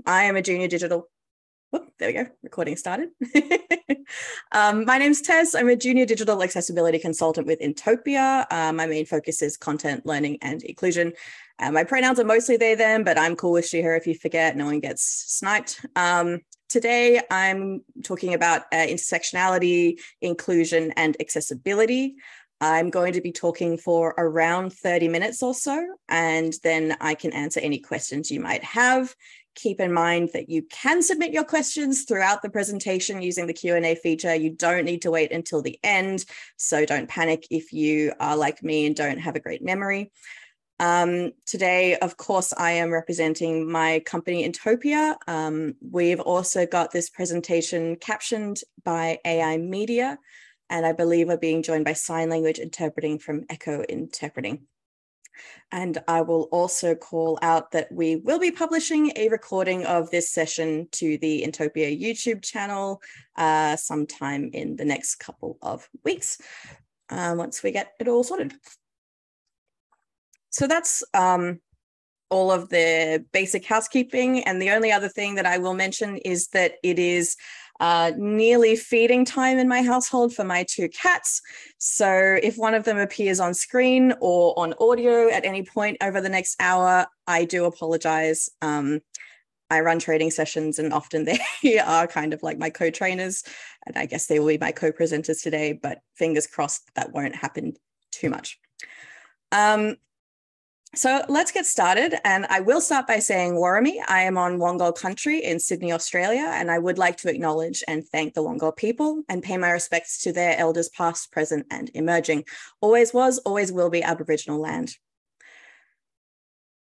I am a junior digital. Whoop, there we go. Recording started. My name's Tess. I'm a junior digital accessibility consultant with Intopia. My main focus is content, learning, and inclusion. My pronouns are mostly they, them, but I'm cool with she, her if you forget. No one gets sniped. Today, I'm talking about intersectionality, inclusion, and accessibility. I'm going to be talking for around 30 minutes or so, and then I can answer any questions you might have. Keep in mind that you can submit your questions throughout the presentation using the Q&A feature. You don't need to wait until the end, so don't panic if you are like me and don't have a great memory. Today, of course, I am representing my company Intopia. We've also got this presentation captioned by AI Media, and I believe we're being joined by sign language interpreting from Echo Interpreting. And I will also call out that we will be publishing a recording of this session to the Intopia YouTube channel sometime in the next couple of weeks, once we get it all sorted. So that's all of the basic housekeeping. And the only other thing that I will mention is that it is nearly feeding time in my household for my two cats. So if one of them appears on screen or on audio at any point over the next hour, I do apologize. I run training sessions and often they are kind of like my co-trainers, and I guess they will be my co-presenters today, but fingers crossed that won't happen too much. So let's get started, and I will start by saying Warami. I am on Wongal country in Sydney, Australia, and I would like to acknowledge and thank the Wongal people and pay my respects to their elders past, present, and emerging. Always was, always will be Aboriginal land.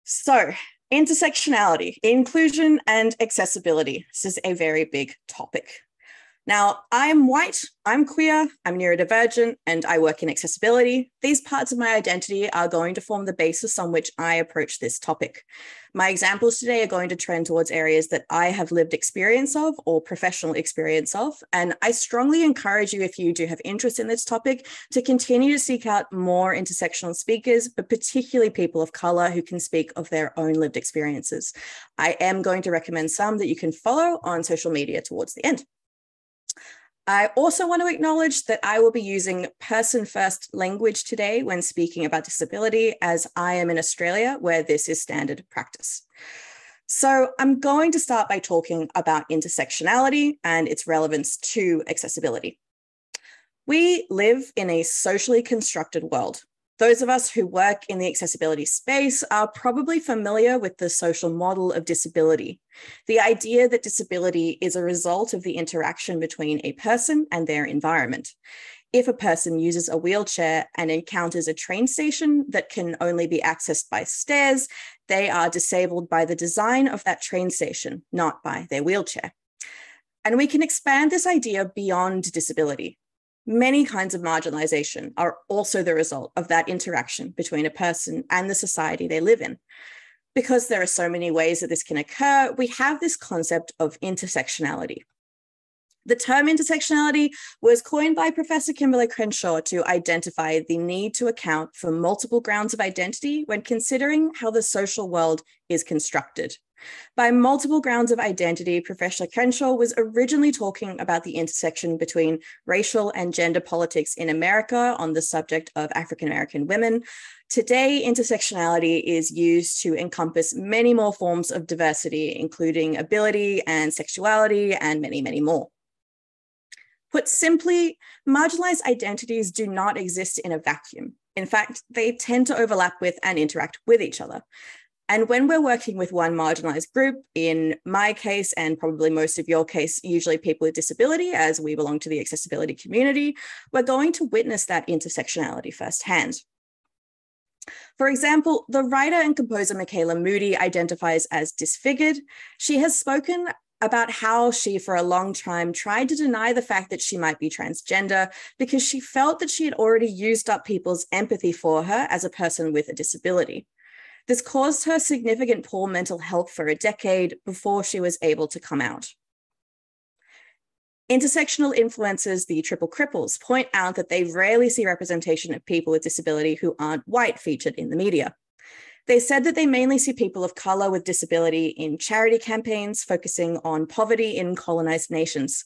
So, intersectionality, inclusion, and accessibility. This is a very big topic. Now, I'm white, I'm queer, I'm neurodivergent, and I work in accessibility. These parts of my identity are going to form the basis on which I approach this topic. My examples today are going to trend towards areas that I have lived experience of or professional experience of, and I strongly encourage you, if you do have interest in this topic, to continue to seek out more intersectional speakers, but particularly people of colour who can speak of their own lived experiences. I am going to recommend some that you can follow on social media towards the end. I also want to acknowledge that I will be using person-first language today when speaking about disability, as I am in Australia where this is standard practice. So I'm going to start by talking about intersectionality and its relevance to accessibility. We live in a socially constructed world. Those of us who work in the accessibility space are probably familiar with the social model of disability. The idea that disability is a result of the interaction between a person and their environment. If a person uses a wheelchair and encounters a train station that can only be accessed by stairs, they are disabled by the design of that train station, not by their wheelchair. And we can expand this idea beyond disability. Many kinds of marginalization are also the result of that interaction between a person and the society they live in. Because there are so many ways that this can occur, we have this concept of intersectionality. The term intersectionality was coined by Professor Kimberly Crenshaw to identify the need to account for multiple grounds of identity when considering how the social world is constructed. By multiple grounds of identity, Professor Crenshaw was originally talking about the intersection between racial and gender politics in America on the subject of African American women. Today, intersectionality is used to encompass many more forms of diversity, including ability and sexuality and many, many more. Put simply, marginalized identities do not exist in a vacuum. In fact, they tend to overlap with and interact with each other. And when we're working with one marginalized group, in my case, and probably most of your case, usually people with disability, as we belong to the accessibility community, we're going to witness that intersectionality firsthand. For example, the writer and composer Michaela Moody identifies as disfigured. She has spoken about how she, for a long time, tried to deny the fact that she might be transgender because she felt that she had already used up people's empathy for her as a person with a disability. This caused her significant poor mental health for a decade before she was able to come out. Intersectional influencers, the triple cripples, point out that they rarely see representation of people with disability who aren't white featured in the media. They said that they mainly see people of color with disability in charity campaigns focusing on poverty in colonized nations.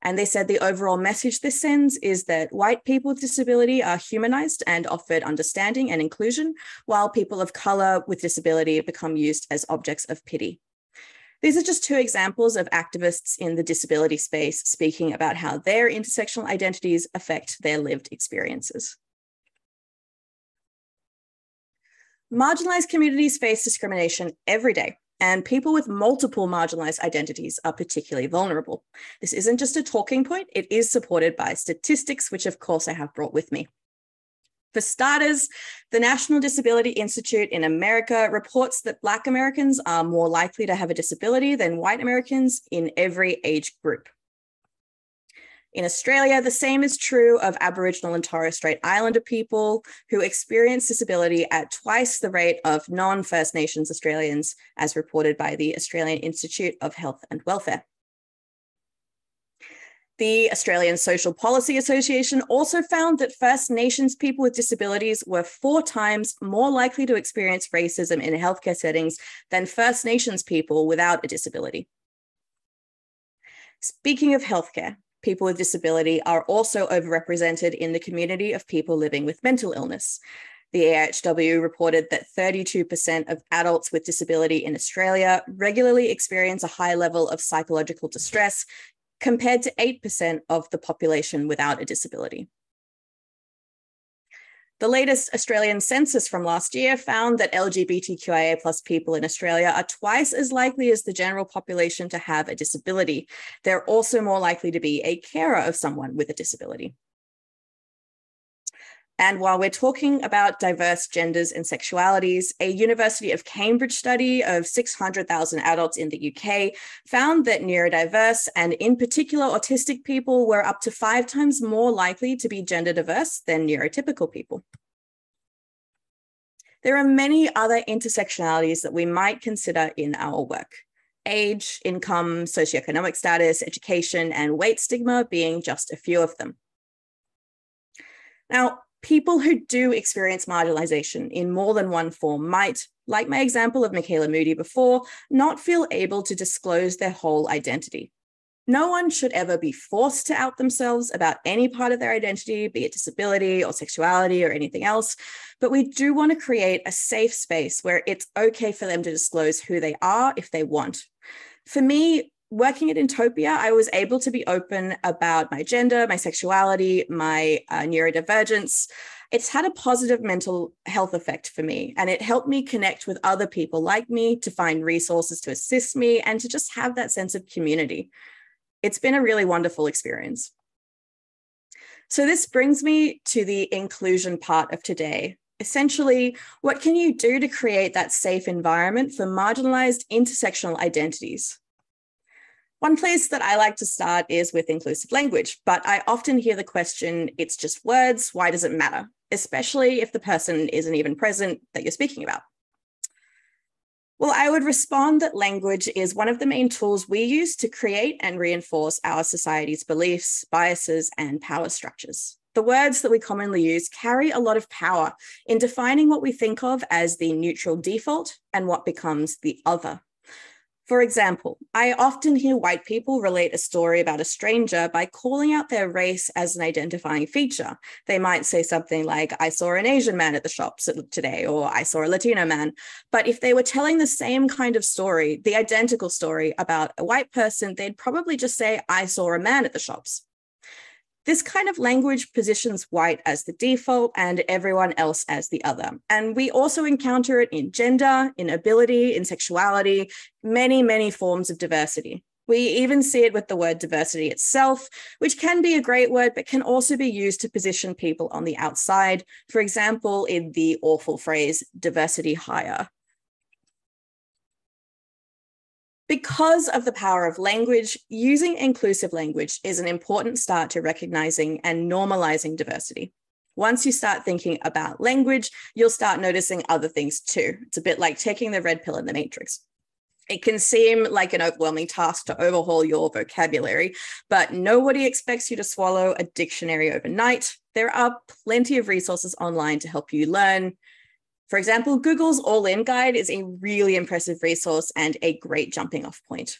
And they said the overall message this sends is that white people with disability are humanized and offered understanding and inclusion, while people of color with disability become used as objects of pity. These are just two examples of activists in the disability space speaking about how their intersectional identities affect their lived experiences. Marginalized communities face discrimination every day, and people with multiple marginalized identities are particularly vulnerable. This isn't just a talking point, it is supported by statistics, which of course I have brought with me. For starters, the National Disability Institute in America reports that Black Americans are more likely to have a disability than white Americans in every age group. In Australia, the same is true of Aboriginal and Torres Strait Islander people who experience disability at twice the rate of non-First Nations Australians, as reported by the Australian Institute of Health and Welfare. The Australian Social Policy Association also found that First Nations people with disabilities were 4 times more likely to experience racism in healthcare settings than First Nations people without a disability. Speaking of healthcare, people with disability are also overrepresented in the community of people living with mental illness. The AHW reported that 32% of adults with disability in Australia regularly experience a high level of psychological distress, compared to 8% of the population without a disability. The latest Australian census from last year found that LGBTQIA+ people in Australia are twice as likely as the general population to have a disability. They're also more likely to be a carer of someone with a disability. And while we're talking about diverse genders and sexualities, a University of Cambridge study of 600,000 adults in the UK found that neurodiverse and in particular autistic people were up to 5 times more likely to be gender diverse than neurotypical people. There are many other intersectionalities that we might consider in our work. Age, income, socioeconomic status, education, and weight stigma being just a few of them. Now, people who do experience marginalization in more than one form might, like my example of Michaela Moody before, not feel able to disclose their whole identity. No one should ever be forced to out themselves about any part of their identity, be it disability or sexuality or anything else, but we do want to create a safe space where it's okay for them to disclose who they are if they want. For me, working at Intopia, I was able to be open about my gender, my sexuality, my neurodivergence. It's had a positive mental health effect for me, and it helped me connect with other people like me to find resources to assist me and to just have that sense of community. It's been a really wonderful experience. So this brings me to the inclusion part of today. Essentially, what can you do to create that safe environment for marginalized intersectional identities? One place that I like to start is with inclusive language, but I often hear the question, it's just words, why does it matter? Especially if the person isn't even present that you're speaking about. Well, I would respond that language is one of the main tools we use to create and reinforce our society's beliefs, biases, and power structures. The words that we commonly use carry a lot of power in defining what we think of as the neutral default and what becomes the other. For example, I often hear white people relate a story about a stranger by calling out their race as an identifying feature. They might say something like, I saw an Asian man at the shops today, or I saw a Latino man. But if they were telling the same kind of story, the identical story about a white person, they'd probably just say, I saw a man at the shops. This kind of language positions white as the default and everyone else as the other. And we also encounter it in gender, in ability, in sexuality, many, many forms of diversity. We even see it with the word diversity itself, which can be a great word, but can also be used to position people on the outside. For example, in the awful phrase, diversity hire. Because of the power of language, using inclusive language is an important start to recognizing and normalizing diversity. Once you start thinking about language, you'll start noticing other things too. It's a bit like taking the red pill in the Matrix. It can seem like an overwhelming task to overhaul your vocabulary, but nobody expects you to swallow a dictionary overnight. There are plenty of resources online to help you learn. For example, Google's All-In Guide is a really impressive resource and a great jumping off point.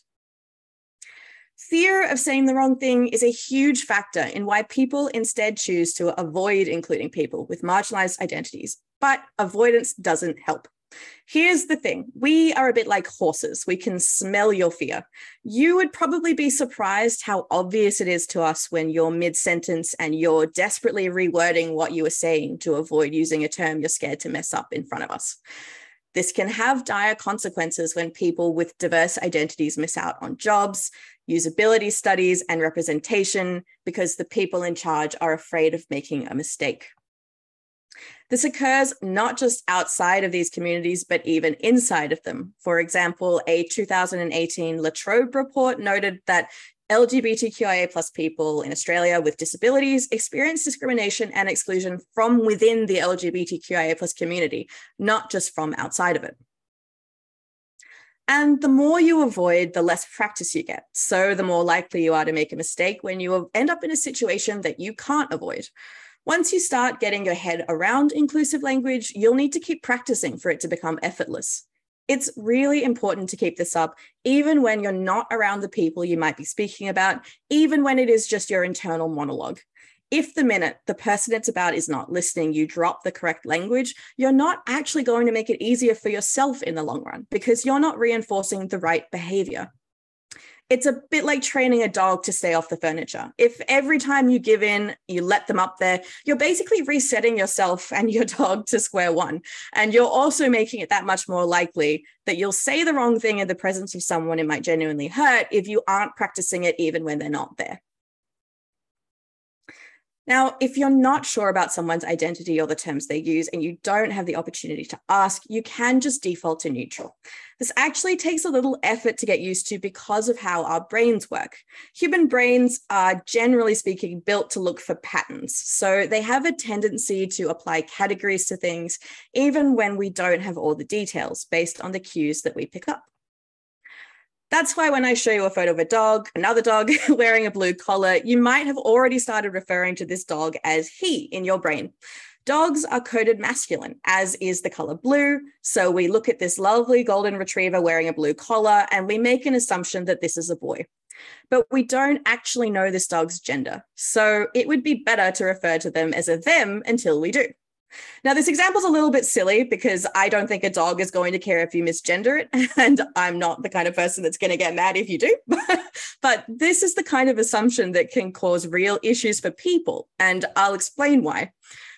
Fear of saying the wrong thing is a huge factor in why people instead choose to avoid including people with marginalized identities, but avoidance doesn't help. Here's the thing, we are a bit like horses. We can smell your fear. You would probably be surprised how obvious it is to us when you're mid-sentence and you're desperately rewording what you were saying to avoid using a term you're scared to mess up in front of us. This can have dire consequences when people with diverse identities miss out on jobs, usability studies, and representation because the people in charge are afraid of making a mistake. This occurs not just outside of these communities, but even inside of them. For example, a 2018 La Trobe report noted that LGBTQIA+ people in Australia with disabilities experience discrimination and exclusion from within the LGBTQIA+ community, not just from outside of it. And the more you avoid, the less practice you get. So the more likely you are to make a mistake when you end up in a situation that you can't avoid. Once you start getting your head around inclusive language, you'll need to keep practicing for it to become effortless. It's really important to keep this up, even when you're not around the people you might be speaking about, even when it is just your internal monologue. If the minute the person it's about is not listening, you drop the correct language, you're not actually going to make it easier for yourself in the long run because you're not reinforcing the right behavior. It's a bit like training a dog to stay off the furniture. If every time you give in, you let them up there, you're basically resetting yourself and your dog to square one. And you're also making it that much more likely that you'll say the wrong thing in the presence of someone it might genuinely hurt if you aren't practicing it even when they're not there. Now, if you're not sure about someone's identity or the terms they use and you don't have the opportunity to ask, you can just default to neutral. This actually takes a little effort to get used to because of how our brains work. Human brains are, generally speaking, built to look for patterns. So they have a tendency to apply categories to things, even when we don't have all the details based on the cues that we pick up. That's why when I show you a photo of a dog, another dog wearing a blue collar, you might have already started referring to this dog as he in your brain. Dogs are coded masculine, as is the color blue. So we look at this lovely golden retriever wearing a blue collar and we make an assumption that this is a boy. But we don't actually know this dog's gender. So it would be better to refer to them as a them until we do. Now, this example is a little bit silly because I don't think a dog is going to care if you misgender it, and I'm not the kind of person that's going to get mad if you do. But this is the kind of assumption that can cause real issues for people, and I'll explain why.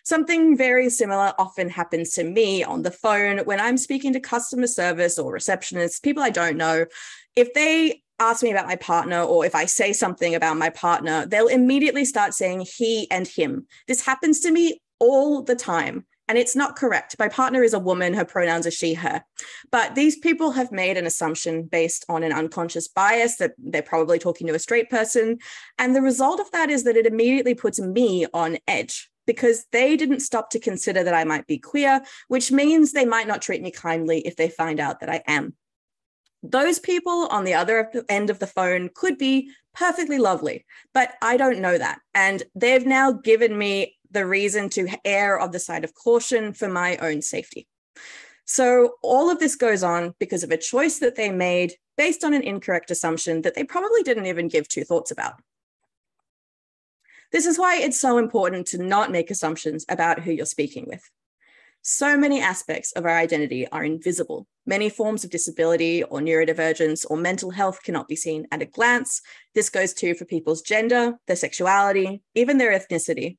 Something very similar often happens to me on the phone when I'm speaking to customer service or receptionists, people I don't know. If they ask me about my partner or if I say something about my partner, they'll immediately start saying he and him. This happens to me all the time. And it's not correct. My partner is a woman, her pronouns are she, her. But these people have made an assumption based on an unconscious bias that they're probably talking to a straight person. And the result of that is that it immediately puts me on edge because they didn't stop to consider that I might be queer, which means they might not treat me kindly if they find out that I am. Those people on the other end of the phone could be perfectly lovely, but I don't know that. And they've now given me the reason to err on the side of caution for my own safety. So all of this goes on because of a choice that they made based on an incorrect assumption that they probably didn't even give two thoughts about. This is why it's so important to not make assumptions about who you're speaking with. So many aspects of our identity are invisible. Many forms of disability or neurodivergence or mental health cannot be seen at a glance. This goes too for people's gender, their sexuality, even their ethnicity.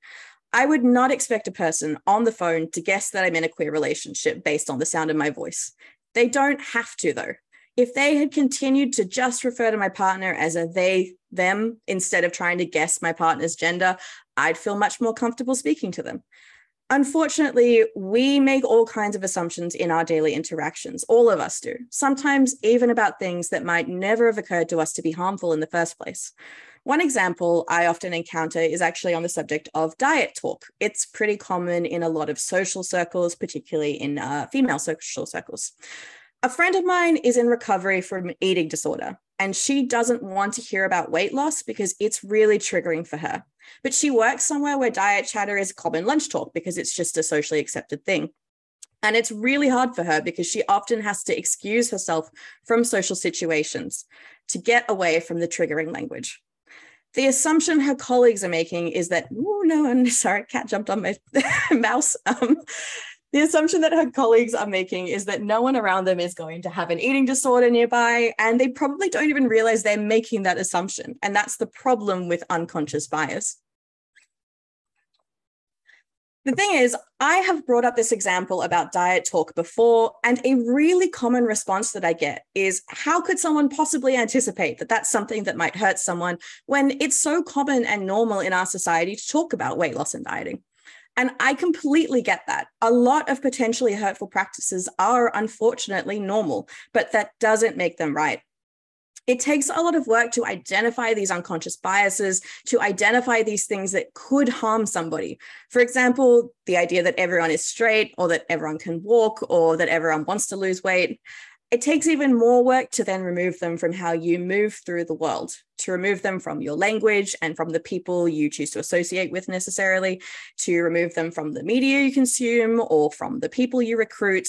I would not expect a person on the phone to guess that I'm in a queer relationship based on the sound of my voice. They don't have to, though. If they had continued to just refer to my partner as a they, them, instead of trying to guess my partner's gender, I'd feel much more comfortable speaking to them. Unfortunately, we make all kinds of assumptions in our daily interactions. All of us do, sometimes even about things that might never have occurred to us to be harmful in the first place. One example I often encounter is actually on the subject of diet talk. It's pretty common in a lot of social circles, particularly in female social circles. A friend of mine is in recovery from an eating disorder, and she doesn't want to hear about weight loss because it's really triggering for her. But she works somewhere where diet chatter is common lunch talk because it's just a socially accepted thing. And it's really hard for her because she often has to excuse herself from social situations to get away from the triggering language. The assumption her colleagues are making is that, oh no, I'm sorry, cat jumped on my mouse. The assumption that her colleagues are making is that no one around them is going to have an eating disorder nearby, and they probably don't even realize they're making that assumption. And that's the problem with unconscious bias. The thing is, I have brought up this example about diet talk before, and a really common response that I get is, how could someone possibly anticipate that that's something that might hurt someone when it's so common and normal in our society to talk about weight loss and dieting? And I completely get that. A lot of potentially hurtful practices are unfortunately normal, but that doesn't make them right. It takes a lot of work to identify these unconscious biases, to identify these things that could harm somebody. For example, the idea that everyone is straight, or that everyone can walk, or that everyone wants to lose weight. It takes even more work to then remove them from how you move through the world, to remove them from your language and from the people you choose to associate with necessarily, to remove them from the media you consume or from the people you recruit.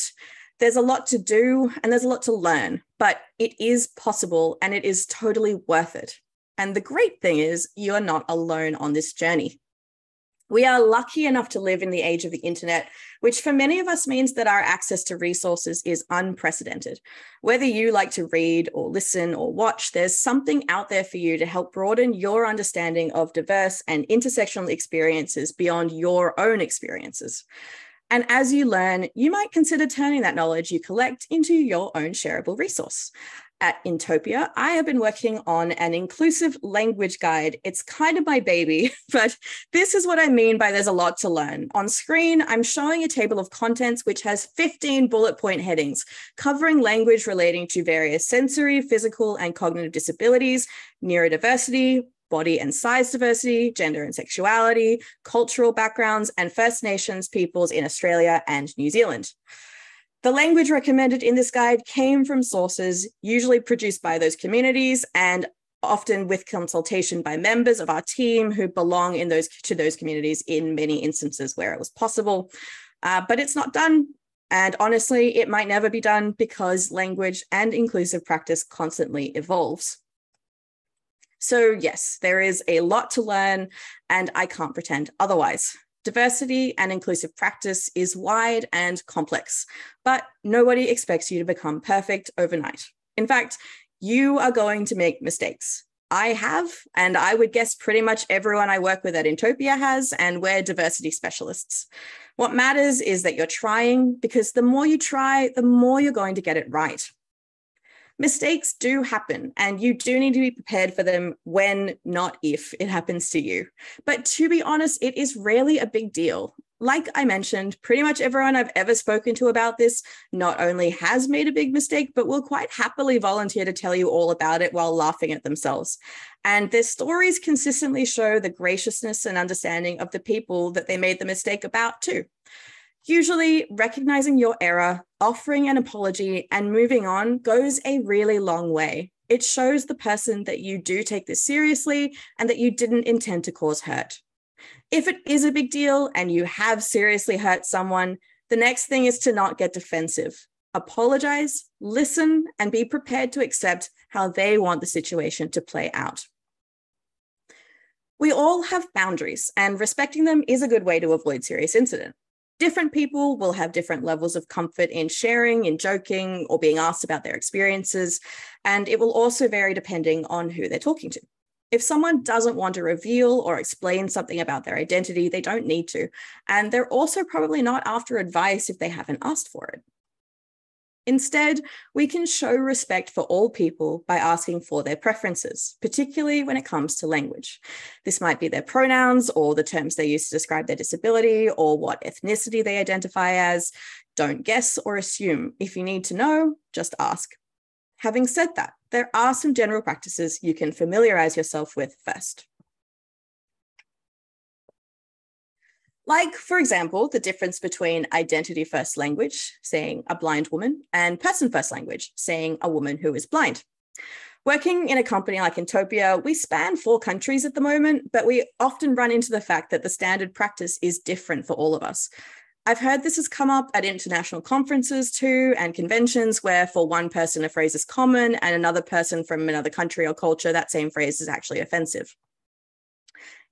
There's a lot to do and there's a lot to learn, but it is possible and it is totally worth it. And the great thing is, you're not alone on this journey. We are lucky enough to live in the age of the internet, which for many of us means that our access to resources is unprecedented. Whether you like to read or listen or watch, there's something out there for you to help broaden your understanding of diverse and intersectional experiences beyond your own experiences. And as you learn, you might consider turning that knowledge you collect into your own shareable resource. At Intopia, I have been working on an inclusive language guide. It's kind of my baby, but this is what I mean by there's a lot to learn. On screen, I'm showing a table of contents which has 15 bullet point headings covering language relating to various sensory, physical, and cognitive disabilities, neurodiversity, body and size diversity, gender and sexuality, cultural backgrounds, and First Nations peoples in Australia and New Zealand. The language recommended in this guide came from sources usually produced by those communities and often with consultation by members of our team who belong to those communities in many instances where it was possible. But it's not done. And honestly, it might never be done because language and inclusive practice constantly evolves. So yes, there is a lot to learn, and I can't pretend otherwise. Diversity and inclusive practice is wide and complex, but nobody expects you to become perfect overnight. In fact, you are going to make mistakes. I have, and I would guess pretty much everyone I work with at Intopia has, and we're diversity specialists. What matters is that you're trying, because the more you try, the more you're going to get it right. Mistakes do happen, and you do need to be prepared for them when, not if, it happens to you. But to be honest, it is rarely a big deal. Like I mentioned, pretty much everyone I've ever spoken to about this not only has made a big mistake, but will quite happily volunteer to tell you all about it while laughing at themselves. And their stories consistently show the graciousness and understanding of the people that they made the mistake about too. Usually, recognizing your error, offering an apology, and moving on goes a really long way. It shows the person that you do take this seriously and that you didn't intend to cause hurt. If it is a big deal and you have seriously hurt someone, the next thing is to not get defensive. Apologize, listen, and be prepared to accept how they want the situation to play out. We all have boundaries, and respecting them is a good way to avoid serious incident. Different people will have different levels of comfort in sharing, in joking, or being asked about their experiences, and it will also vary depending on who they're talking to. If someone doesn't want to reveal or explain something about their identity, they don't need to, and they're also probably not after advice if they haven't asked for it. Instead, we can show respect for all people by asking for their preferences, particularly when it comes to language. This might be their pronouns or the terms they use to describe their disability or what ethnicity they identify as. Don't guess or assume. If you need to know, just ask. Having said that, there are some general practices you can familiarize yourself with first. Like, for example, the difference between identity-first language, saying a blind woman, and person-first language, saying a woman who is blind. Working in a company like Intopia, we span 4 countries at the moment, but we often run into the fact that the standard practice is different for all of us. I've heard this has come up at international conferences too, and conventions where for one person a phrase is common and another person from another country or culture, that same phrase is actually offensive.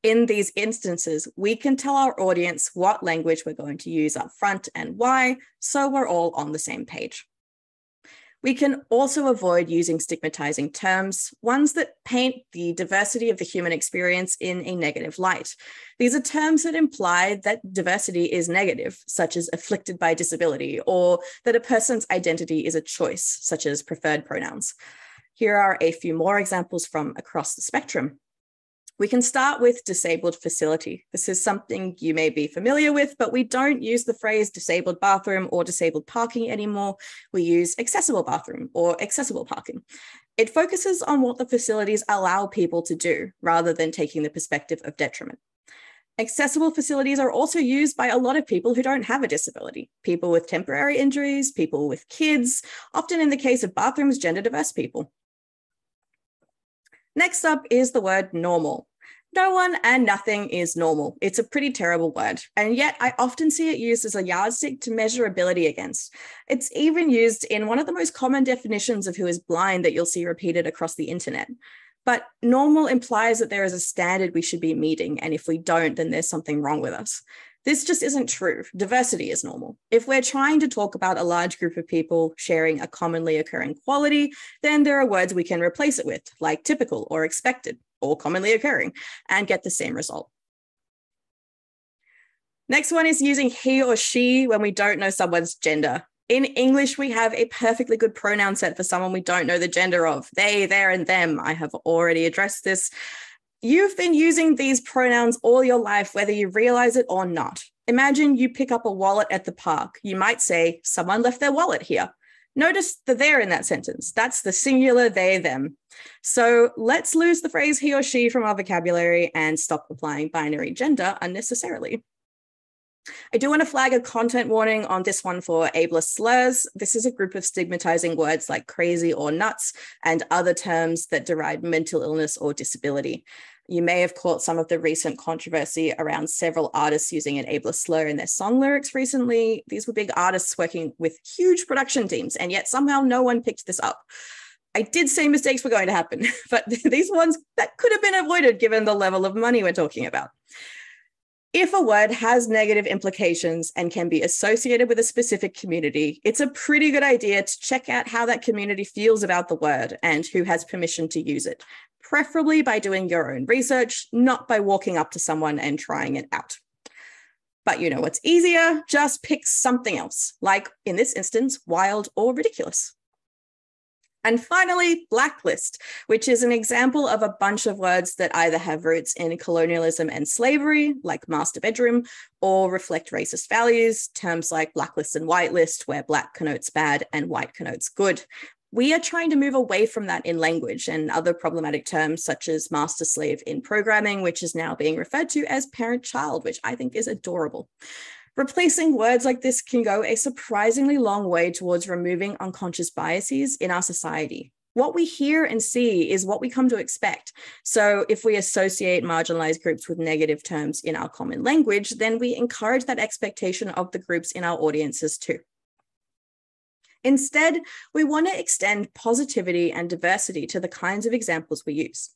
In these instances, we can tell our audience what language we're going to use up front and why, so we're all on the same page. We can also avoid using stigmatizing terms, ones that paint the diversity of the human experience in a negative light. These are terms that imply that diversity is negative, such as afflicted by disability, or that a person's identity is a choice, such as preferred pronouns. Here are a few more examples from across the spectrum. We can start with disabled facility. This is something you may be familiar with, but we don't use the phrase disabled bathroom or disabled parking anymore. We use accessible bathroom or accessible parking. It focuses on what the facilities allow people to do rather than taking the perspective of detriment. Accessible facilities are also used by a lot of people who don't have a disability, people with temporary injuries, people with kids, often in the case of bathrooms, gender diverse people. Next up is the word normal. No one and nothing is normal. It's a pretty terrible word, and yet I often see it used as a yardstick to measure ability against. It's even used in one of the most common definitions of who is blind that you'll see repeated across the internet. But normal implies that there is a standard we should be meeting, and if we don't, then there's something wrong with us. This just isn't true. Diversity is normal. If we're trying to talk about a large group of people sharing a commonly occurring quality, then there are words we can replace it with, like typical or expected or commonly occurring, and get the same result. Next one is using he or she when we don't know someone's gender. In English, we have a perfectly good pronoun set for someone we don't know the gender of. They, their, and them. I have already addressed this. You've been using these pronouns all your life, whether you realize it or not. Imagine you pick up a wallet at the park. You might say, someone left their wallet here. Notice the there in that sentence. That's the singular they, them. So let's lose the phrase he or she from our vocabulary and stop applying binary gender unnecessarily. I do want to flag a content warning on this one for ableist slurs. This is a group of stigmatizing words like crazy or nuts and other terms that deride mental illness or disability. You may have caught some of the recent controversy around several artists using an ableist slur in their song lyrics recently. These were big artists working with huge production teams, and yet somehow no one picked this up. I did say mistakes were going to happen, but these ones that could have been avoided given the level of money we're talking about. If a word has negative implications and can be associated with a specific community, it's a pretty good idea to check out how that community feels about the word and who has permission to use it, preferably by doing your own research, not by walking up to someone and trying it out. But you know what's easier? Just pick something else, like in this instance, wild or ridiculous. And finally, blacklist, which is an example of a bunch of words that either have roots in colonialism and slavery, like master bedroom, or reflect racist values, terms like blacklist and whitelist, where black connotes bad and white connotes good. We are trying to move away from that in language, and other problematic terms such as master slave in programming, which is now being referred to as parent-child, which I think is adorable. Replacing words like this can go a surprisingly long way towards removing unconscious biases in our society. What we hear and see is what we come to expect. So if we associate marginalized groups with negative terms in our common language, then we encourage that expectation of the groups in our audiences too. Instead, we want to extend positivity and diversity to the kinds of examples we use.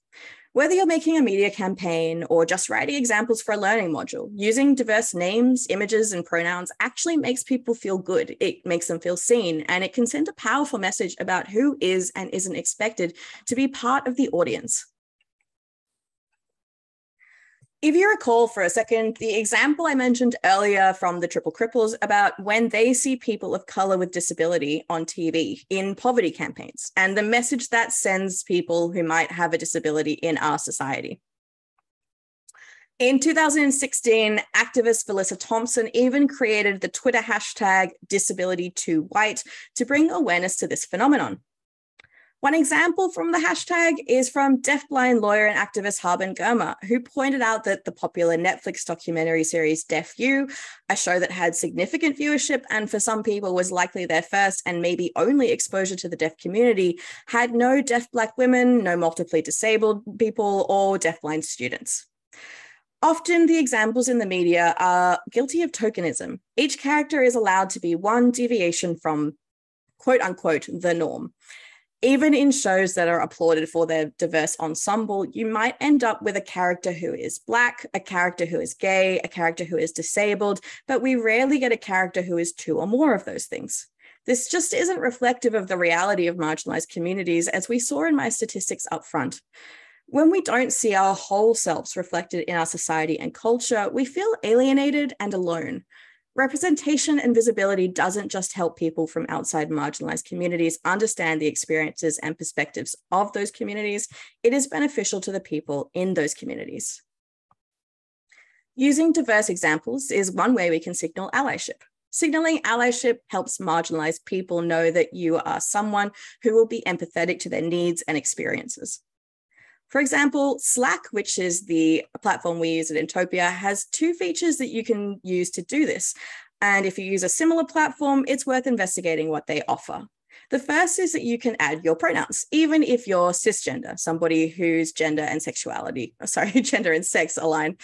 Whether you're making a media campaign or just writing examples for a learning module, using diverse names, images, and pronouns actually makes people feel good. It makes them feel seen, and it can send a powerful message about who is and isn't expected to be part of the audience. If you recall for a second, the example I mentioned earlier from the Triple Cripples about when they see people of color with disability on TV in poverty campaigns and the message that sends people who might have a disability in our society. In 2016, activist Felissa Thompson even created the Twitter hashtag #DisabilityTooWhite to bring awareness to this phenomenon. One example from the hashtag is from deafblind lawyer and activist Haben Girma, who pointed out that the popular Netflix documentary series Deaf You, a show that had significant viewership and for some people was likely their first and maybe only exposure to the deaf community, had no deaf Black women, no multiply disabled people, or deafblind students. Often the examples in the media are guilty of tokenism. Each character is allowed to be one deviation from, quote unquote, the norm. Even in shows that are applauded for their diverse ensemble, you might end up with a character who is Black, a character who is gay, a character who is disabled, but we rarely get a character who is two or more of those things. This just isn't reflective of the reality of marginalized communities, as we saw in my statistics up front. When we don't see our whole selves reflected in our society and culture, we feel alienated and alone. Representation and visibility doesn't just help people from outside marginalized communities understand the experiences and perspectives of those communities, it is beneficial to the people in those communities. Using diverse examples is one way we can signal allyship. Signaling allyship helps marginalized people know that you are someone who will be empathetic to their needs and experiences. For example, Slack, which is the platform we use at Intopia, has two features that you can use to do this. And if you use a similar platform, it's worth investigating what they offer. The first is that you can add your pronouns, even if you're cisgender, somebody whose gender and sex align.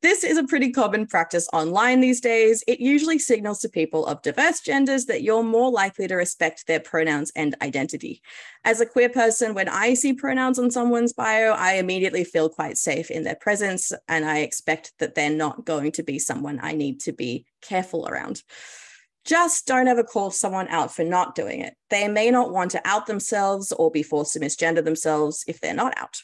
This is a pretty common practice online these days. It usually signals to people of diverse genders that you're more likely to respect their pronouns and identity. As a queer person, when I see pronouns on someone's bio, I immediately feel quite safe in their presence, and I expect that they're not going to be someone I need to be careful around. Just don't ever call someone out for not doing it. They may not want to out themselves or be forced to misgender themselves if they're not out.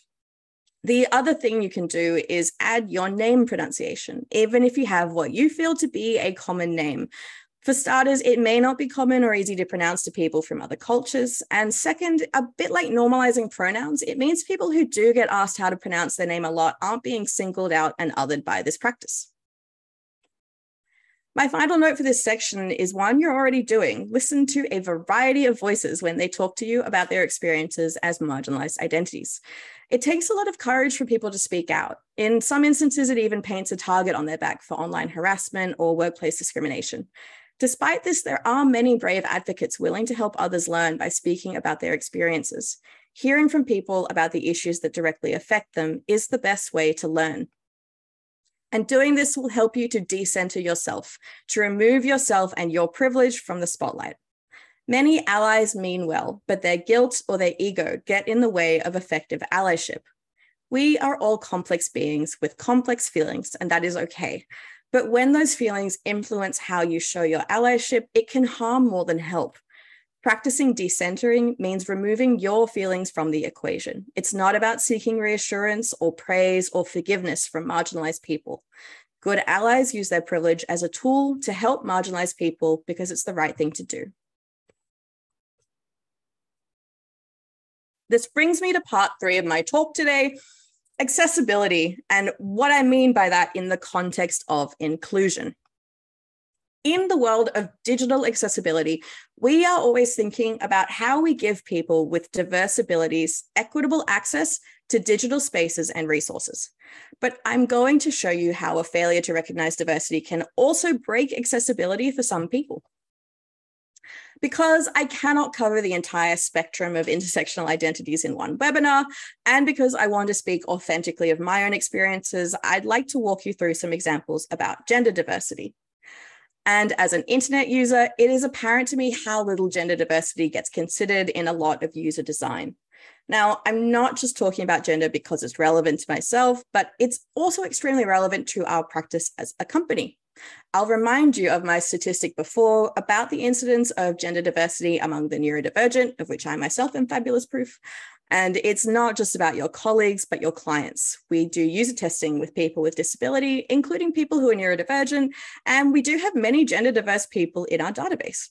The other thing you can do is add your name pronunciation, even if you have what you feel to be a common name. For starters, it may not be common or easy to pronounce to people from other cultures. And second, a bit like normalizing pronouns, it means people who do get asked how to pronounce their name a lot aren't being singled out and othered by this practice. My final note for this section is one you're already doing. Listen to a variety of voices when they talk to you about their experiences as marginalized identities. It takes a lot of courage for people to speak out. In some instances, it even paints a target on their back for online harassment or workplace discrimination. Despite this, there are many brave advocates willing to help others learn by speaking about their experiences. Hearing from people about the issues that directly affect them is the best way to learn. And doing this will help you to decenter yourself, to remove yourself and your privilege from the spotlight. Many allies mean well, but their guilt or their ego get in the way of effective allyship. We are all complex beings with complex feelings, and that is okay. But when those feelings influence how you show your allyship, it can harm more than help. Practicing decentering means removing your feelings from the equation. It's not about seeking reassurance or praise or forgiveness from marginalized people. Good allies use their privilege as a tool to help marginalized people because it's the right thing to do. This brings me to part 3 of my talk today, accessibility, and what I mean by that in the context of inclusion. In the world of digital accessibility, we are always thinking about how we give people with diverse abilities equitable access to digital spaces and resources. But I'm going to show you how a failure to recognize diversity can also break accessibility for some people. Because I cannot cover the entire spectrum of intersectional identities in one webinar, and because I want to speak authentically of my own experiences, I'd like to walk you through some examples about gender diversity. And as an internet user, it is apparent to me how little gender diversity gets considered in a lot of user design. Now, I'm not just talking about gender because it's relevant to myself, but it's also extremely relevant to our practice as a company. I'll remind you of my statistic before about the incidence of gender diversity among the neurodivergent, of which I myself am fabulous proof. And it's not just about your colleagues, but your clients. We do user testing with people with disability, including people who are neurodivergent, and we do have many gender diverse people in our database.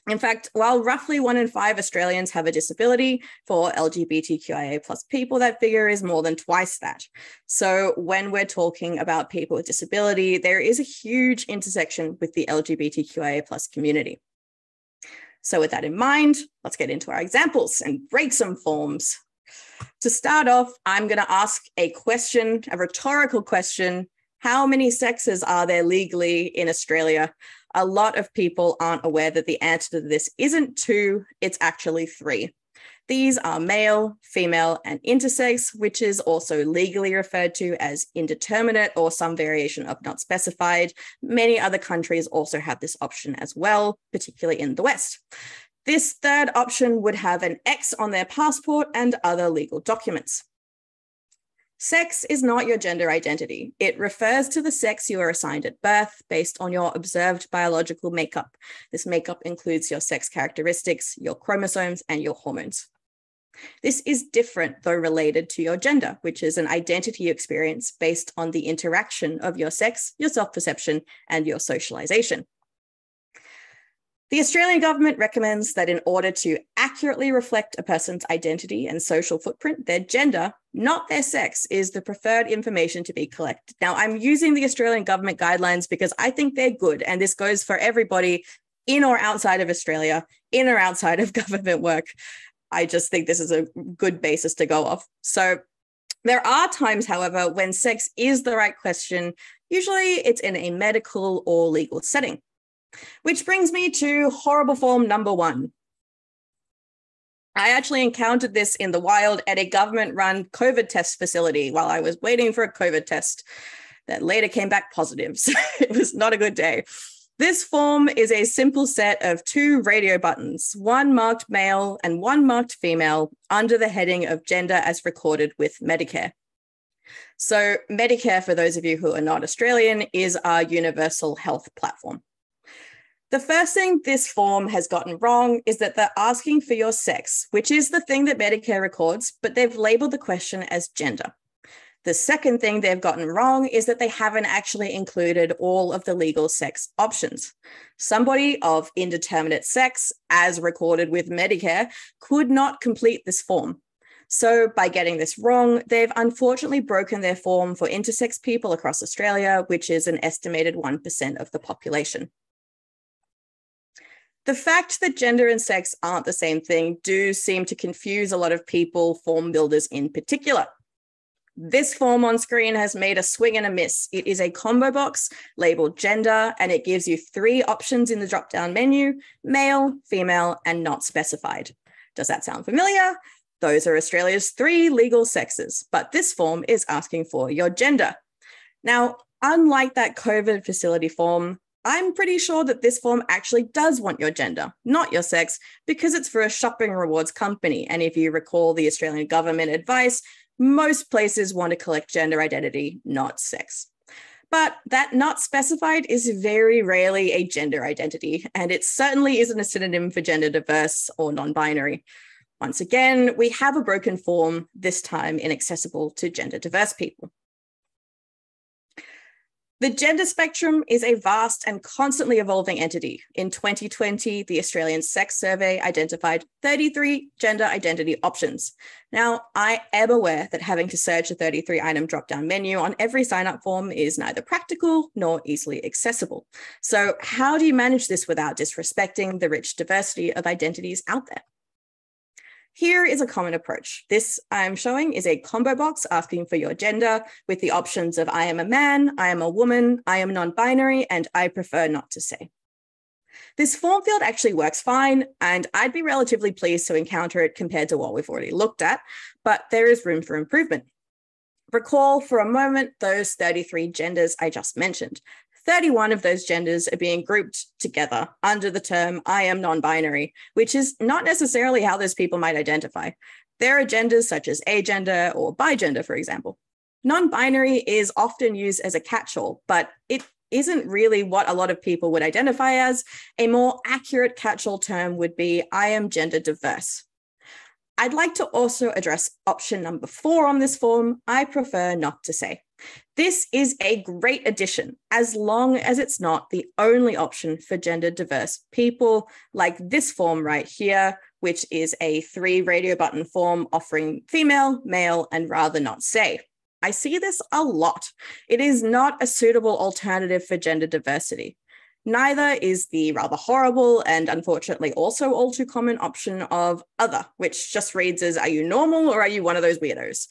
In fact, while roughly 1 in 5 Australians have a disability, for LGBTQIA+ people, that figure is more than twice that. So when we're talking about people with disability, there is a huge intersection with the LGBTQIA+ community. So with that in mind, let's get into our examples and break some forms. To start off, I'm going to ask a question, a rhetorical question. How many sexes are there legally in Australia? A lot of people aren't aware that the answer to this isn't 2, it's actually 3. These are male, female, and intersex, which is also legally referred to as indeterminate or some variation of not specified. Many other countries also have this option as well, particularly in the West. This third option would have an X on their passport and other legal documents. Sex is not your gender identity. It refers to the sex you are assigned at birth based on your observed biological makeup. This makeup includes your sex characteristics, your chromosomes, and your hormones. This is different, though related to your gender, which is an identity experience based on the interaction of your sex, your self-perception, and your socialization. The Australian government recommends that in order to accurately reflect a person's identity and social footprint, their gender, not their sex, is the preferred information to be collected. Now, I'm using the Australian government guidelines because I think they're good, and this goes for everybody in or outside of Australia, in or outside of government work. I just think this is a good basis to go off. So there are times, however, when sex is the right question. Usually it's in a medical or legal setting. Which brings me to horrible form number 1. I actually encountered this in the wild at a government-run COVID test facility while I was waiting for a COVID test that later came back positive. So it was not a good day. This form is a simple set of 2 radio buttons, one marked male and one marked female, under the heading of gender as recorded with Medicare. So Medicare, for those of you who are not Australian, is our universal health platform. The first thing this form has gotten wrong is that they're asking for your sex, which is the thing that Medicare records, but they've labeled the question as gender. The second thing they've gotten wrong is that they haven't actually included all of the legal sex options. Somebody of indeterminate sex, as recorded with Medicare, could not complete this form. So by getting this wrong, they've unfortunately broken their form for intersex people across Australia, which is an estimated 1% of the population. The fact that gender and sex aren't the same thing do seem to confuse a lot of people, form builders in particular. This form on screen has made a swing and a miss. It is a combo box labeled gender, and it gives you 3 options in the drop-down menu: male, female, and not specified. Does that sound familiar? Those are Australia's 3 legal sexes, but this form is asking for your gender. Now, unlike that COVID facility form, I'm pretty sure that this form actually does want your gender, not your sex, because it's for a shopping rewards company. And if you recall the Australian government advice, most places want to collect gender identity, not sex. But that not specified is very rarely a gender identity, and it certainly isn't a synonym for gender diverse or non-binary. Once again, we have a broken form, this time inaccessible to gender diverse people. The gender spectrum is a vast and constantly evolving entity. In 2020, the Australian Sex Survey identified 33 gender identity options. Now, I am aware that having to search a 33-item drop-down menu on every sign-up form is neither practical nor easily accessible. So how do you manage this without disrespecting the rich diversity of identities out there? Here is a common approach. This I'm showing is a combo box asking for your gender with the options of I am a man, I am a woman, I am non-binary, and I prefer not to say. This form field actually works fine, and I'd be relatively pleased to encounter it compared to what we've already looked at, but there is room for improvement. Recall for a moment those 33 genders I just mentioned. 31 of those genders are being grouped together under the term I am non-binary, which is not necessarily how those people might identify. There are genders such as agender or bigender, for example. Non-binary is often used as a catch-all, but it isn't really what a lot of people would identify as. A more accurate catch-all term would be I am gender diverse. I'd like to also address option number 4 on this form, I prefer not to say. This is a great addition, as long as it's not the only option for gender diverse people, like this form right here, which is a 3 radio button form offering female, male, and rather not say. I see this a lot. It is not a suitable alternative for gender diversity. Neither is the rather horrible and unfortunately also all too common option of other, which just reads as, are you normal or are you one of those weirdos?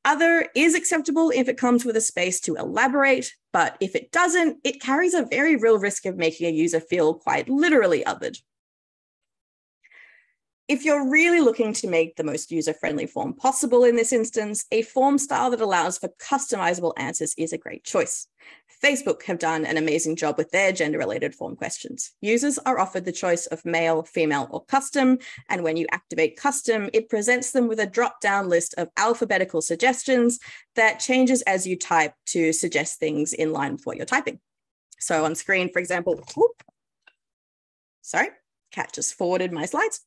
Other is acceptable if it comes with a space to elaborate, but if it doesn't, it carries a very real risk of making a user feel quite literally othered. If you're really looking to make the most user-friendly form possible in this instance, a form style that allows for customizable answers is a great choice. Facebook have done an amazing job with their gender-related form questions. Users are offered the choice of male, female, or custom, and when you activate custom, it presents them with a drop-down list of alphabetical suggestions that changes as you type to suggest things in line with what you're typing. So on screen, for example, sorry, cat just forwarded my slides.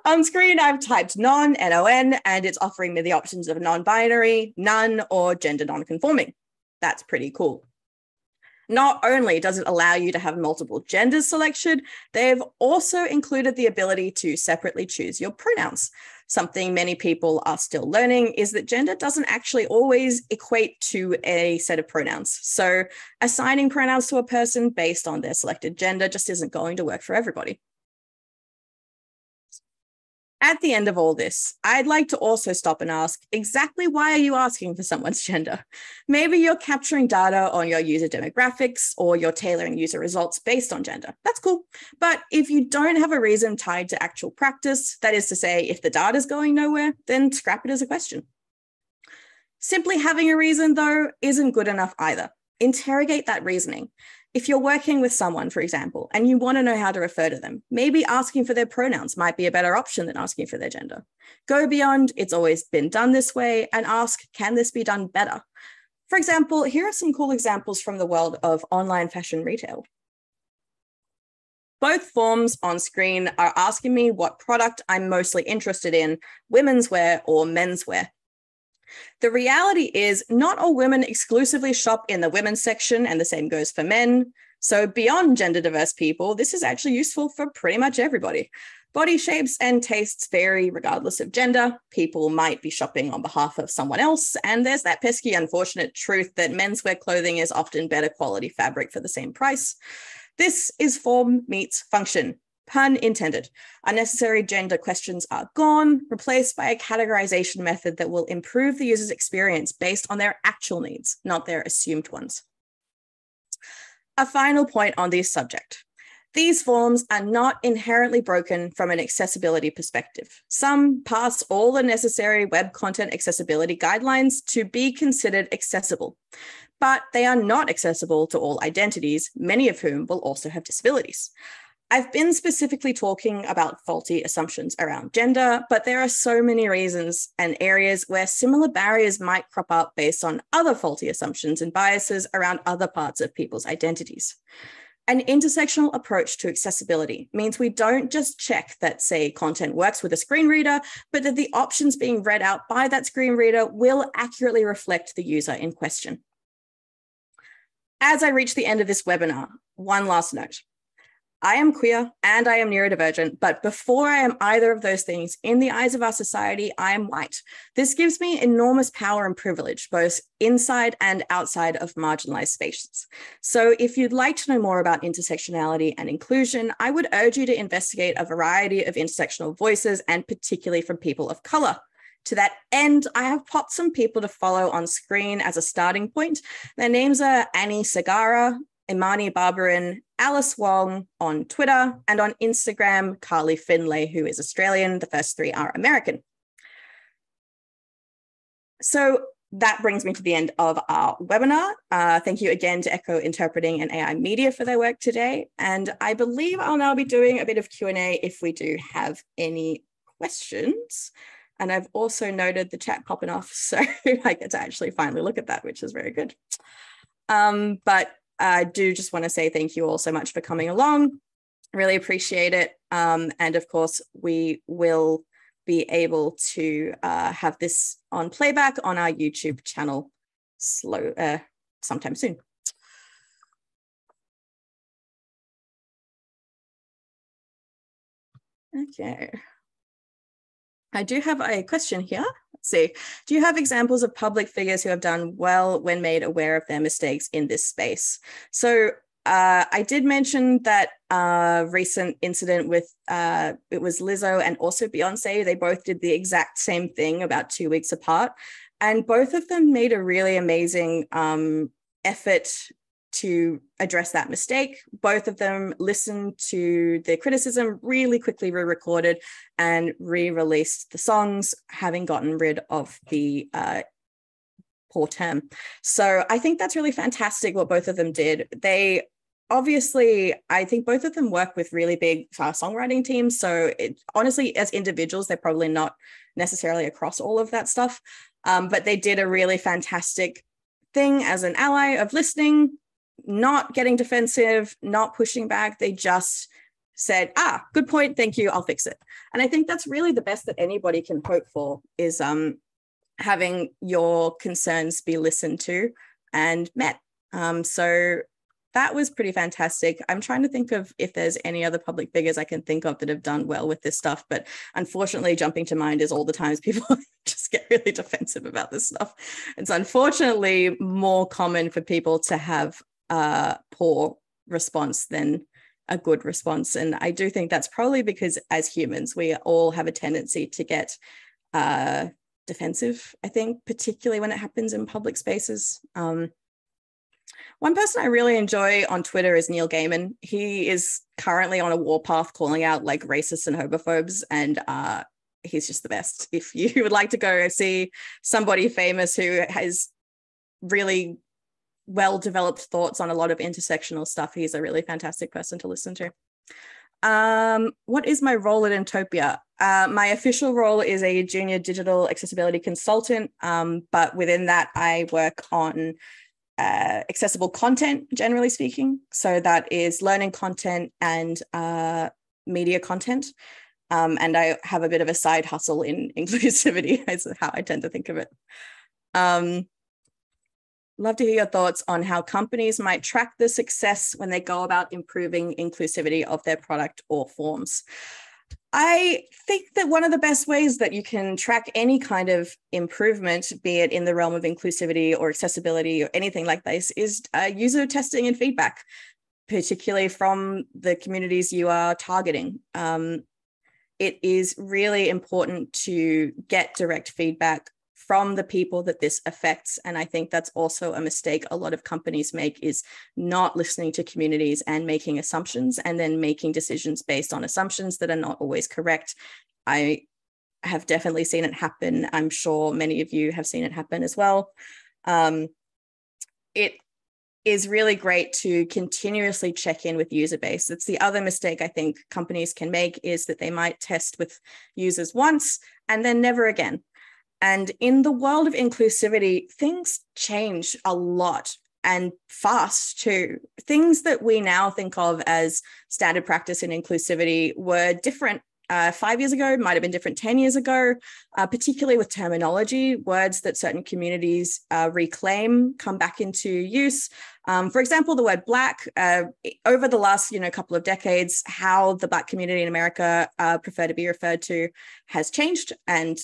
On screen, I've typed non, N-O-N, and it's offering me the options of non-binary, none, or gender non-conforming. That's pretty cool. Not only does it allow you to have multiple genders selected, they've also included the ability to separately choose your pronouns. Something many people are still learning is that gender doesn't actually always equate to a set of pronouns. So assigning pronouns to a person based on their selected gender just isn't going to work for everybody. At the end of all this, I'd like to also stop and ask, exactly why are you asking for someone's gender? Maybe you're capturing data on your user demographics or you're tailoring user results based on gender. That's cool. But if you don't have a reason tied to actual practice, that is to say, if the data is going nowhere, then scrap it as a question. Simply having a reason, though, isn't good enough either. Interrogate that reasoning. If you're working with someone, for example, and you want to know how to refer to them, maybe asking for their pronouns might be a better option than asking for their gender. Go beyond, it's always been done this way, and ask, can this be done better? For example, here are some cool examples from the world of online fashion retail. Both forms on screen are asking me what product I'm mostly interested in, women's wear or menswear. The reality is not all women exclusively shop in the women's section, and the same goes for men. So beyond gender diverse people, this is actually useful for pretty much everybody. Body shapes and tastes vary regardless of gender. People might be shopping on behalf of someone else, and there's that pesky unfortunate truth that menswear clothing is often better quality fabric for the same price. This is form meets function. Pun intended. Unnecessary gender questions are gone, replaced by a categorization method that will improve the user's experience based on their actual needs, not their assumed ones. A final point on this subject. These forms are not inherently broken from an accessibility perspective. Some pass all the necessary web content accessibility guidelines to be considered accessible, but they are not accessible to all identities, many of whom will also have disabilities. I've been specifically talking about faulty assumptions around gender, but there are so many reasons and areas where similar barriers might crop up based on other faulty assumptions and biases around other parts of people's identities. An intersectional approach to accessibility means we don't just check that, say, content works with a screen reader, but that the options being read out by that screen reader will accurately reflect the user in question. As I reach the end of this webinar, one last note. I am queer and I am neurodivergent, but before I am either of those things, in the eyes of our society, I am white. This gives me enormous power and privilege, both inside and outside of marginalized spaces. So if you'd like to know more about intersectionality and inclusion, I would urge you to investigate a variety of intersectional voices, and particularly from people of color. To that end, I have popped some people to follow on screen as a starting point. Their names are Annie Sagara, Imani Barbarin, Alice Wong on Twitter, and on Instagram, Carly Finlay, who is Australian. The first three are American. So that brings me to the end of our webinar. Thank you again to Echo Interpreting and AI Media for their work today. And I believe I'll now be doing a bit of Q&A if we do have any questions. And I've also noted the chat popping off, so I get to actually finally look at that, which is very good. But I do just want to say thank you all so much for coming along. Really appreciate it. And of course, we will be able to have this on playback on our YouTube channel sometime soon. Okay. I do have a question here. Let's see. Do you have examples of public figures who have done well when made aware of their mistakes in this space? So I did mention that recent incident with, it was Lizzo and also Beyonce. They both did the exact same thing about 2 weeks apart. And both of them made a really amazing effort to address that mistake. Both of them listened to the criticism, really quickly re-recorded and re-released the songs, having gotten rid of the poor term. So I think that's really fantastic what both of them did. They obviously, I think both of them work with really big songwriting teams. So honestly, as individuals, they're probably not necessarily across all of that stuff. But they did a really fantastic thing as an ally of listening, not getting defensive, not pushing back. They just said, good point, thank you, I'll fix it. And I think that's really the best that anybody can hope for, is having your concerns be listened to and met. So that was pretty fantastic. I'm trying to think of if there's any other public figures I can think of that have done well with this stuff, but unfortunately jumping to mind is all the times people just get really defensive about this stuff. It's unfortunately more common for people to have a poor response than a good response. And I do think that's probably because as humans, we all have a tendency to get defensive, I think, particularly when it happens in public spaces. One person I really enjoy on Twitter is Neil Gaiman. He is currently on a warpath calling out like racists and homophobes, and he's just the best. If you would like to go see somebody famous who has really well-developed thoughts on a lot of intersectional stuff, he's a really fantastic person to listen to. What is my role at Intopia? My official role is a junior digital accessibility consultant, but within that I work on accessible content, generally speaking. So that is learning content and media content. And I have a bit of a side hustle in inclusivity, is how I tend to think of it. Love to hear your thoughts on how companies might track the success when they go about improving inclusivity of their product or forms. I think that one of the best ways that you can track any kind of improvement, be it in the realm of inclusivity or accessibility or anything like this, is user testing and feedback, particularly from the communities you are targeting. It is really important to get direct feedback from the people that this affects. And I think that's also a mistake a lot of companies make, is not listening to communities and making assumptions and then making decisions based on assumptions that are not always correct. I have definitely seen it happen. I'm sure many of you have seen it happen as well. It is really great to continuously check in with user base. It's the other mistake I think companies can make, is that they might test with users once and then never again. And in the world of inclusivity, things change a lot and fast too. Things that we now think of as standard practice in inclusivity were different 5 years ago, might have been different 10 years ago, particularly with terminology. Words that certain communities reclaim come back into use. For example, the word Black, over the last couple of decades, how the Black community in America prefer to be referred to has changed, and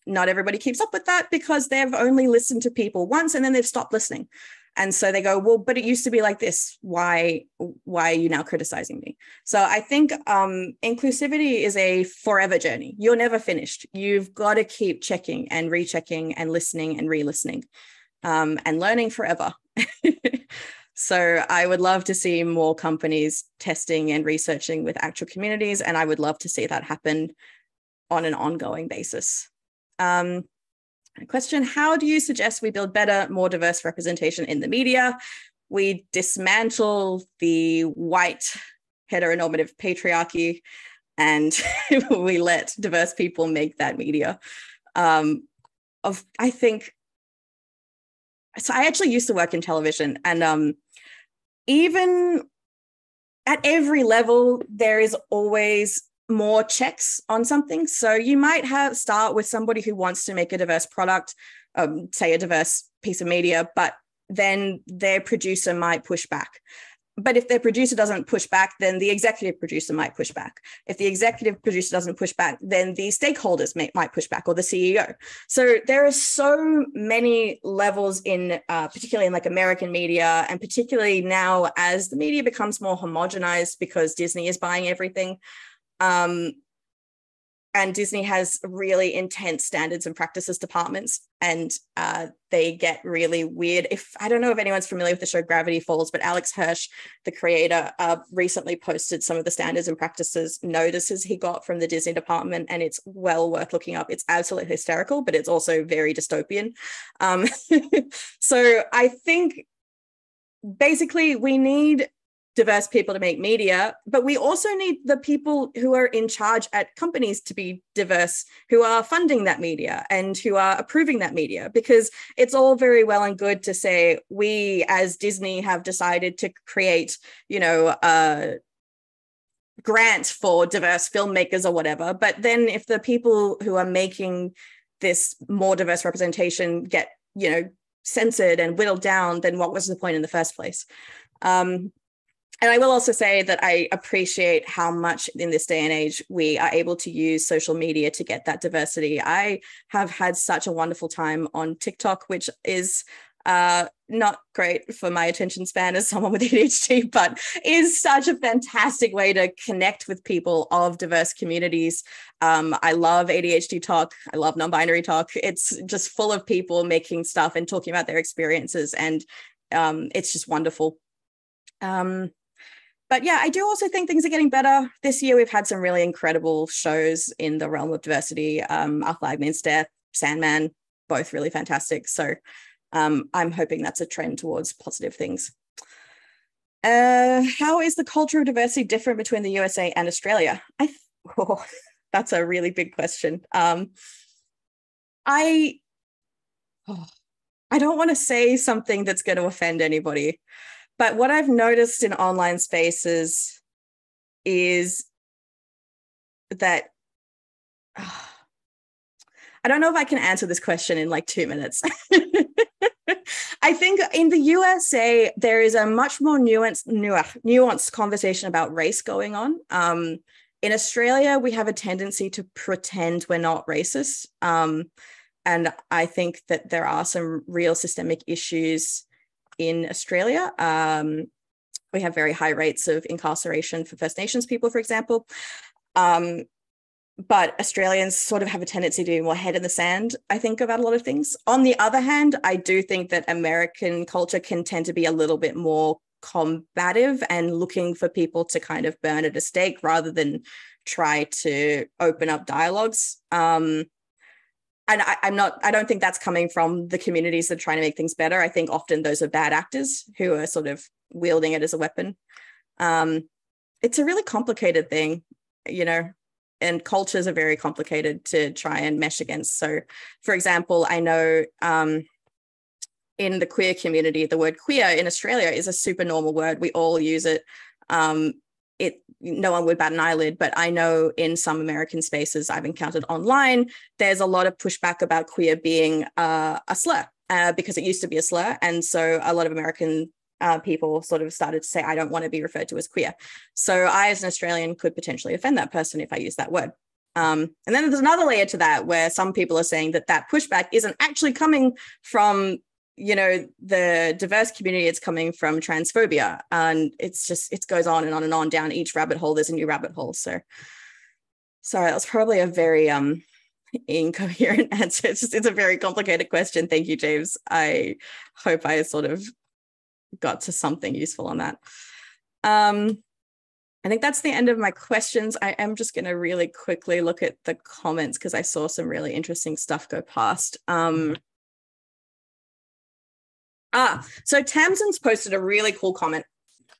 not everybody keeps up with that because they've only listened to people once and then they've stopped listening. And so they go, well, but it used to be like this. Why are you now criticizing me? So I think inclusivity is a forever journey. You're never finished. You've got to keep checking and rechecking and listening and re-listening and learning forever. So I would love to see more companies testing and researching with actual communities. And I would love to see that happen on an ongoing basis. Question, how do you suggest we build better, more diverse representation in the media? We dismantle the white heteronormative patriarchy and we let diverse people make that media. I think, so I actually used to work in television, and even at every level, there is always more checks on something. So you might start with somebody who wants to make a diverse product, say a diverse piece of media, but then their producer might push back. But if their producer doesn't push back, then the executive producer might push back. If the executive producer doesn't push back, then the stakeholders might push back, or the CEO. So there are so many levels in, particularly in like American media, and particularly now as the media becomes more homogenized because Disney is buying everything. and Disney has really intense standards and practices departments, and they get really weird. I don't know if anyone's familiar with the show Gravity Falls, but Alex Hirsch, the creator, recently posted some of the standards and practices notices he got from the Disney department, and it's well worth looking up. It's absolutely hysterical, but it's also very dystopian. So I think basically we need diverse people to make media, but we also need the people who are in charge at companies to be diverse, who are funding that media and who are approving that media, because it's all very well and good to say we as Disney have decided to create, a grant for diverse filmmakers or whatever. But then if the people who are making this more diverse representation get, censored and whittled down, then what was the point in the first place? And I will also say that I appreciate how much in this day and age we are able to use social media to get that diversity. I have had such a wonderful time on TikTok, which is not great for my attention span as someone with ADHD, but is such a fantastic way to connect with people of diverse communities. I love ADHD talk. I love non-binary talk. It's just full of people making stuff and talking about their experiences, and it's just wonderful. But yeah, I do also think things are getting better. This year, we've had some really incredible shows in the realm of diversity. Our Flag Means Death, Sandman, both really fantastic. So I'm hoping that's a trend towards positive things. How is the culture of diversity different between the USA and Australia? That's a really big question. I don't want to say something that's going to offend anybody. But what I've noticed in online spaces is that I don't know if I can answer this question in like 2 minutes. I think in the USA, there is a much more nuanced conversation about race going on. In Australia, we have a tendency to pretend we're not racist. And I think that there are some real systemic issues in Australia. We have very high rates of incarceration for First Nations people, for example. But Australians sort of have a tendency to be more head in the sand, I think, about a lot of things. On the other hand, I do think that American culture can tend to be a little bit more combative and looking for people to kind of burn at a stake rather than try to open up dialogues. And I don't think that's coming from the communities that are trying to make things better. I think often those are bad actors who are sort of wielding it as a weapon. It's a really complicated thing, and cultures are very complicated to try and mesh against. So, for example, I know in the queer community, the word queer in Australia is a super normal word. We all use it. No one would bat an eyelid, but I know in some American spaces I've encountered online, there's a lot of pushback about queer being a slur because it used to be a slur. And so a lot of American people sort of started to say, I don't want to be referred to as queer. So I, as an Australian, could potentially offend that person if I use that word. And then there's another layer to that where some people are saying that pushback isn't actually coming from the diverse community, it's coming from transphobia, and it goes on and on down each rabbit hole. There's a new rabbit hole. So sorry, that was probably a very incoherent answer. It's a very complicated question. Thank you, James. I hope I sort of got to something useful on that. I think that's the end of my questions. I am just going to really quickly look at the comments because I saw some really interesting stuff go past. So Tamsin's posted a really cool comment.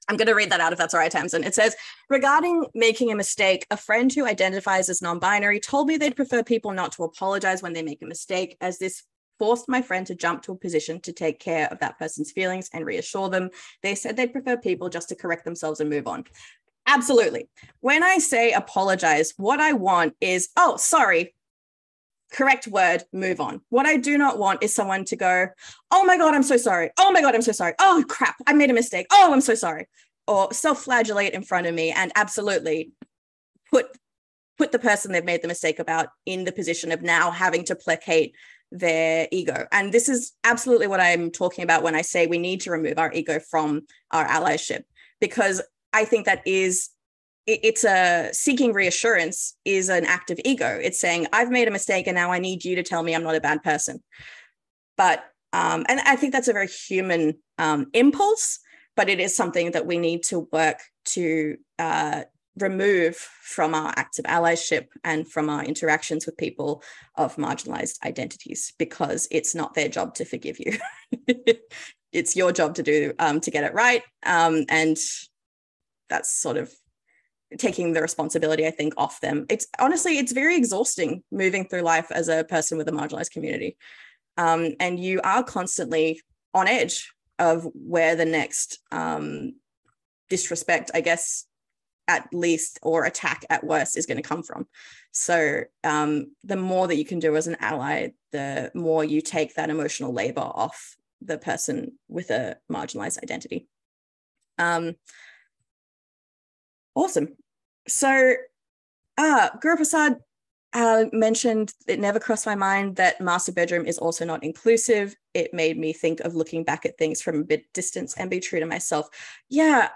I'm going to read that out if that's all right, Tamsin. It says, regarding making a mistake, a friend who identifies as non-binary told me they'd prefer people not to apologize when they make a mistake, as this forced my friend to jump to a position to take care of that person's feelings and reassure them. They said they'd prefer people just to correct themselves and move on. Absolutely. When I say apologize, what I want is, oh, sorry, correct word, move on. What I do not want is someone to go, oh my God, I'm so sorry. Oh my God, I'm so sorry. Oh crap, I made a mistake. Oh, I'm so sorry. Or self-flagellate in front of me and absolutely put the person they've made the mistake about in the position of now having to placate their ego. And this is absolutely what I'm talking about when I say we need to remove our ego from our allyship, because I think that is it's a seeking reassurance is an act of ego. It's saying, I've made a mistake and now I need you to tell me I'm not a bad person. But, and I think that's a very human impulse, but it is something that we need to work to remove from our acts of allyship and from our interactions with people of marginalized identities, because it's not their job to forgive you. It's your job to do to get it right. And that's sort of taking the responsibility, I think, off them. It's honestly, it's very exhausting moving through life as a person with a marginalized community. And you are constantly on edge of where the next disrespect, I guess, at least, or attack at worst, is going to come from. So the more that you can do as an ally, the more you take that emotional labor off the person with a marginalized identity. Awesome. So Guru Prasad mentioned, it never crossed my mind that master bedroom is also not inclusive. It made me think of looking back at things from a bit distance and be true to myself. Yeah,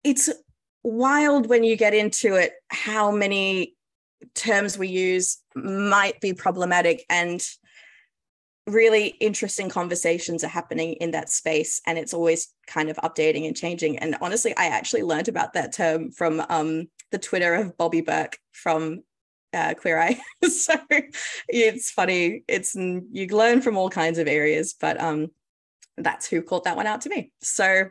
it's wild when you get into it, how many terms we use might be problematic, and really interesting conversations are happening in that space, and it's always kind of updating and changing. And honestly, I actually learned about that term from the Twitter of Bobby Burke from Queer Eye. So it's funny, you learn from all kinds of areas, but that's who called that one out to me. So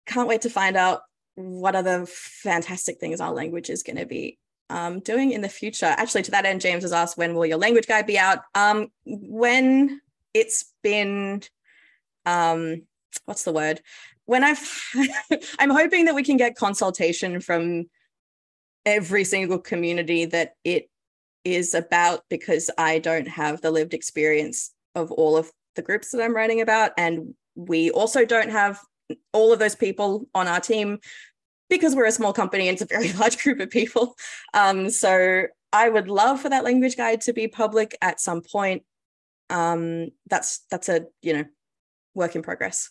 can't wait to find out what other fantastic things our language is going to be doing in the future. Actually, to that end, James has asked, when will your language guide be out? When it's been, what's the word? When I'm hoping that we can get consultation from every single community that it is about, because I don't have the lived experience of all of the groups that I'm writing about. And we also don't have all of those people on our team, because we're a small company and it's a very large group of people. So I would love for that language guide to be public at some point. That's a work in progress.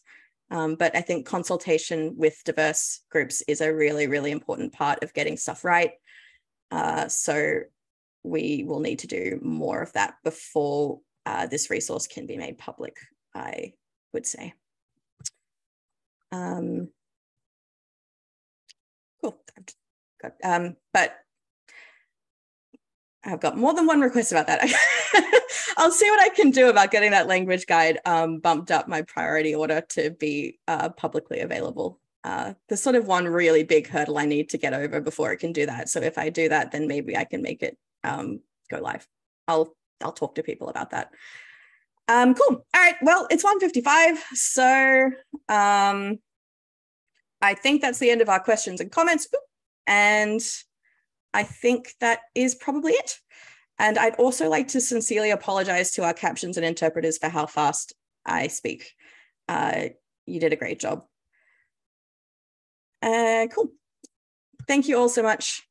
But I think consultation with diverse groups is a really, really important part of getting stuff right. So we will need to do more of that before this resource can be made public, I would say. Cool. But I've got more than one request about that. I'll see what I can do about getting that language guide bumped up my priority order to be publicly available. There's sort of one really big hurdle I need to get over before it can do that. So if I do that, then maybe I can make it go live. I'll talk to people about that. Cool. All right. Well, it's 1:55. So I think that's the end of our questions and comments. And I think that is probably it. And I'd also like to sincerely apologize to our captions and interpreters for how fast I speak. You did a great job. Cool. Thank you all so much.